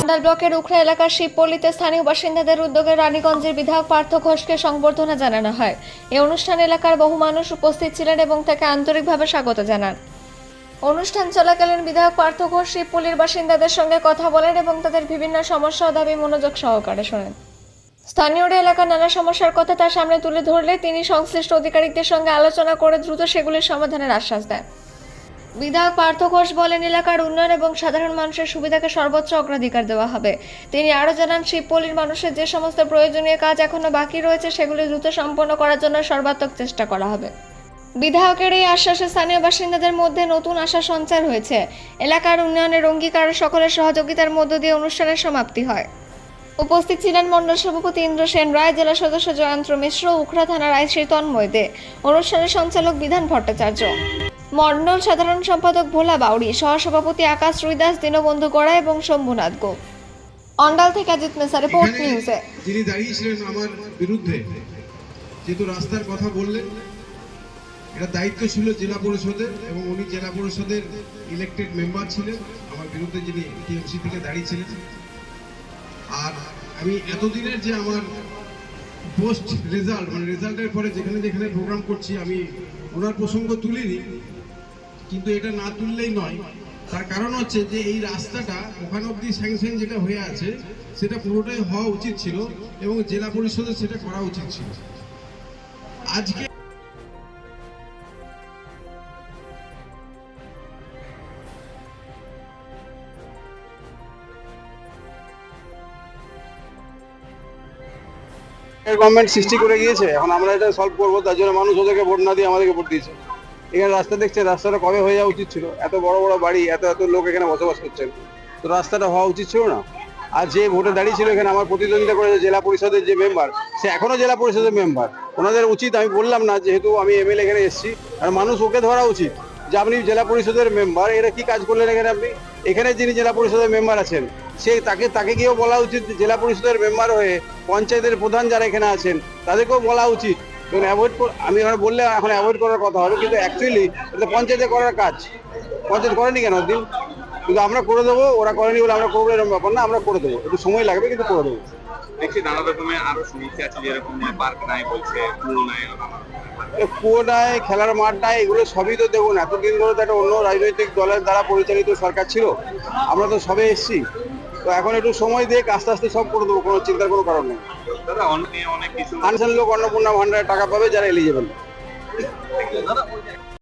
অন্ডাল ব্লকের উখড়া এলাকার শিবপল্লীতে স্থানীয় বাসিন্দাদের উদ্যোগে রানীগঞ্জের বিধায়ক পার্থ ঘোষকে সংবর্ধনা জানানো হয়। এই অনুষ্ঠানে এলাকার বহু মানুষ উপস্থিত ছিলেন এবং তাকে আন্তরিকভাবে স্বাগত জানান। অনুষ্ঠান চলাকালীন বিধায়ক পার্থ ঘোষ শিবপল্লীর বাসিন্দাদের সঙ্গে কথা বলেন এবং তাদের বিভিন্ন সমস্যা ও দাবি মনোযোগ সহকারে শোনেন। স্থানীয়রা এলাকার নানা সমস্যার কথা তার সামনে তুলে ধরলে তিনি সংশ্লিষ্ট অধিকারিকদের সঙ্গে আলোচনা করে দ্রুত সেগুলির সমাধানের আশ্বাস দেন। বিধায়ক পার্থ ঘোষ বলেন, এলাকার উন্নয়ন এবং সাধারণ মানুষের সুবিধাকে সর্বোচ্চ অগ্রাধিকার দেওয়া হবে। তিনি আরও জানান, শিবপল্লীর মানুষের যে সমস্ত প্রয়োজনীয় কাজ এখনো বাকি রয়েছে সেগুলি দ্রুত সম্পন্ন করার জন্য সর্বাত্মক চেষ্টা করা হবে। বিধায়কের এই আশ্বাসে স্থানীয় বাসিন্দাদের মধ্যে নতুন আশা সঞ্চার হয়েছে। এলাকার উন্নয়নের অঙ্গীকার সকলের সহযোগিতার মধ্য দিয়ে অনুষ্ঠানের সমাপ্তি হয়। উপস্থিত ছিলেন মণ্ডল সভাপতি ইন্দ্র সেন রায়, জেলা সদস্য জয়ন্ত মিশ্র, উখড়া থানার আইসি তন্ময় দে, অনুষ্ঠানের সঞ্চালক বিধান ভট্টাচার্য, মণ্ডল সাধারণ সম্পাদক ভোলা বাউরি, সহসভাপতি আকাশ রুইদাস, দীনবন্ধু গড়া এবং শম্ভুনাথ গোপ। অন্ডাল থেকে অজিত মেসা, রিপোর্ট নিউজে। যিনি দাঁড়িয়েছিলেন আমার বিরুদ্ধে, যেহেতু রাস্তার কথা বললেন, এটা দায়িত্ব ছিল জেলা পরিষদের এবং উনি জেলা পরিষদের ইলেক্টেড মেম্বার ছিলেন। আমার বিরুদ্ধে যিনি টিএমসি থেকে দাঁড়িয়েছিলেন, আর আমি এতদিনের যে আমার পোস্ট রেজাল্ট মানে রেজাল্টের পরে যেখানে যেখানে প্রোগ্রাম করছি আমি ওনার প্রসঙ্গ তুলিনি, কিন্তু এটা না তুললেই নয়। তার কারণ হচ্ছে যে এই রাস্তাটা ওখানে অব্দি স্যাংশন যেটা হয়ে আছে সেটা পুরোটাই হওয়া উচিত ছিল এবং জেলা পরিষদের সেটা করা উচিত ছিল। আজকে গভর্নমেন্ট সৃষ্টি করে গিয়েছে, এখন আমরা এটা সলভ করবো, তার জন্য মানুষ ওদেরকে ভোট না দিয়ে আমাদেরকে ভোট দিয়েছে। এখানে রাস্তা দেখছে, রাস্তাটা কবে হয়ে যাওয়া উচিত ছিল। এত বড় বড় বাড়ি, এত এত লোক এখানে বসবাস করছেন, তো রাস্তাটা হওয়া উচিত ছিল না। আর যে ভোটে দাঁড়িয়েছিল এখানে আমার প্রতিদ্বন্দ্বিতা করেছে জেলা পরিষদের যে মেম্বার, সে এখনো জেলা পরিষদের মেম্বার। ওনাদের উচিত, আমি বললাম না, যেহেতু আমি এমএলএ এখানে এসেছি, আর মানুষ ওকে ধরা উচিত যে আপনি জেলা পরিষদের মেম্বার, এরা কি কাজ করলেন এখানে। আপনি এখানে যিনি জেলা পরিষদের মেম্বার আছেন, সে তাকে গিয়েও বলা উচিত, জেলা পরিষদের মেম্বার হয়ে পঞ্চায়েতের প্রধান যারা এখানে আছেন তাদেরকেও বলা উচিত। আমি এখন বললে এখন অ্যাভয়েড করার কথা হবে, কিন্তু অ্যাকচুয়ালি এটা পঞ্চায়েতে করার কাজ। পঞ্চায়েত করেনি কেন দিন, কিন্তু আমরা করে দেবো, ওরা করেনি বলে আমরা করবো এরকম ব্যাপার না, আমরা করে দেবো, একটু সময় লাগবে কিন্তু করে দেবো। দেখছি নানা রকমের আরো সমস্যা আছে, যেরকম পার্ক নাই বলছে, কুয়ো নাই, কুয়ো নাই, খেলার মাঠ নাই, এগুলো সবই তো দেখুন এতদিন ধরে তো একটা অন্য রাজনৈতিক দলের দ্বারা পরিচালিত সরকার ছিল, আমরা তো সবে এসেছি। তো এখন একটু সময় দিয়ে আস্তে আস্তে সব করে দেবো, কোনো চিন্তার কোনো কারণ নেই। দাদা অনেক কিছু আনসান লোক অন্নপূর্ণা ভান্ডারে টাকা পাবে যারা এলিজেবল।